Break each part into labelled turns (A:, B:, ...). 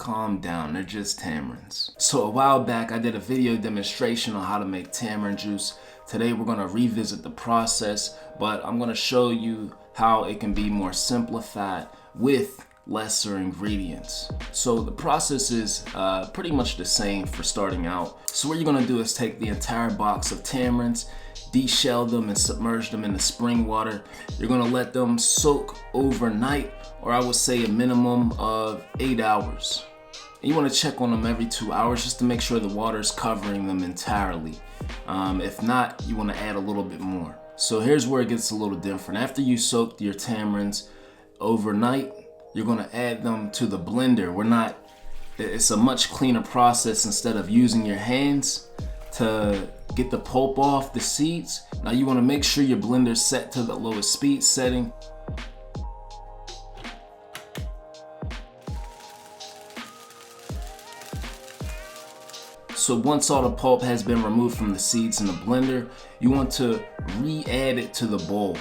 A: calm down, they're just tamarinds. So a while back I did a video demonstration on how to make tamarind juice. Today we're gonna revisit the process, but I'm gonna show you how it can be more simplified with lesser ingredients. So the process is pretty much the same for starting out. So what you're gonna do is take the entire box of tamarinds, deshell them and submerge them in the spring water. You're gonna let them soak overnight, or I would say a minimum of 8 hours. And you wanna check on them every 2 hours just to make sure the water is covering them entirely. If not, you wanna add a little bit more. So here's where it gets a little different. After you soaked your tamarinds overnight, you're gonna add them to the blender. It's a much cleaner process instead of using your hands to get the pulp off the seeds. Now you wanna make sure your blender's set to the lowest speed setting. So once all the pulp has been removed from the seeds in the blender, you want to re-add it to the bowl.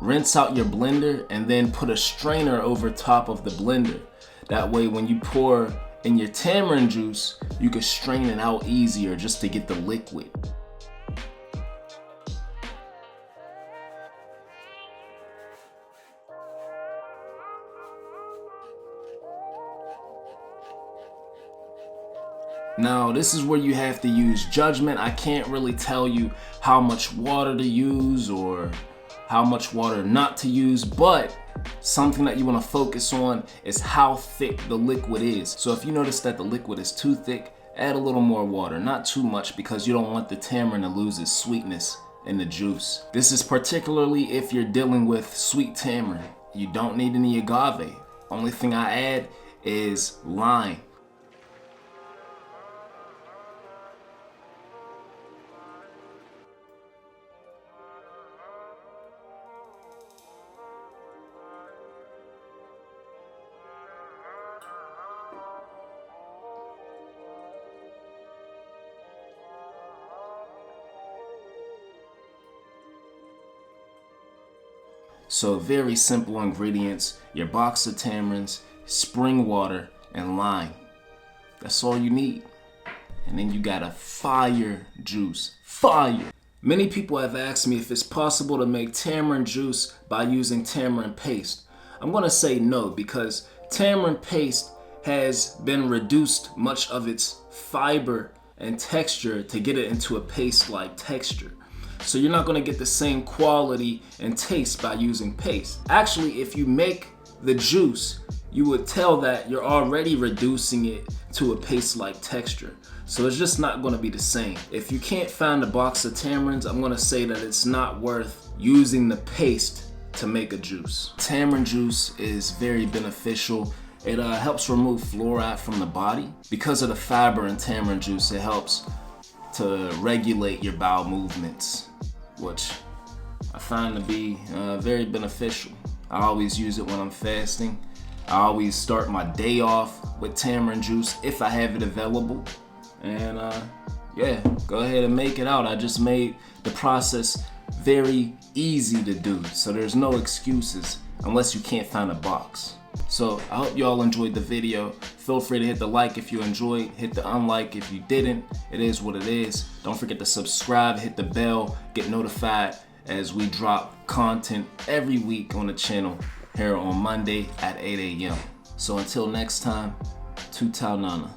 A: Rinse out your blender and then put a strainer over top of the blender. That way when you pour in your tamarind juice, you can strain it out easier just to get the liquid. Now this is where you have to use judgment. I can't really tell you how much water to use or how much water not to use, but something that you want to focus on is how thick the liquid is. So if you notice that the liquid is too thick, add a little more water, not too much, because you don't want the tamarind to lose its sweetness in the juice. This is particularly if you're dealing with sweet tamarind. You don't need any agave. Only thing I add is lime. So very simple ingredients, your box of tamarinds, spring water, and lime. That's all you need. And then you got a fire juice, fire. Many people have asked me if it's possible to make tamarind juice by using tamarind paste. I'm gonna say no, because tamarind paste has been reduced much of its fiber and texture to get it into a paste-like texture. So you're not gonna get the same quality and taste by using paste. Actually, if you make the juice, you would tell that you're already reducing it to a paste-like texture. So it's just not gonna be the same. If you can't find a box of tamarinds, I'm gonna say that it's not worth using the paste to make a juice. Tamarind juice is very beneficial. It helps remove fluoride from the body. Because of the fiber in tamarind juice, it helps to regulate your bowel movements, which I find to be very beneficial. I always use it when I'm fasting. I always start my day off with tamarind juice if I have it available. And yeah, go ahead and make it out. I just made the process very easy to do, so there's no excuses unless you can't find a box. So I hope you all enjoyed the video. Feel free to hit the like if you enjoyed, hit the unlike if you didn't. It is what it is. Don't forget to subscribe, hit the bell, get notified as we drop content every week on the channel here on Monday at 8 a.m. So until next time, Tutal Nana.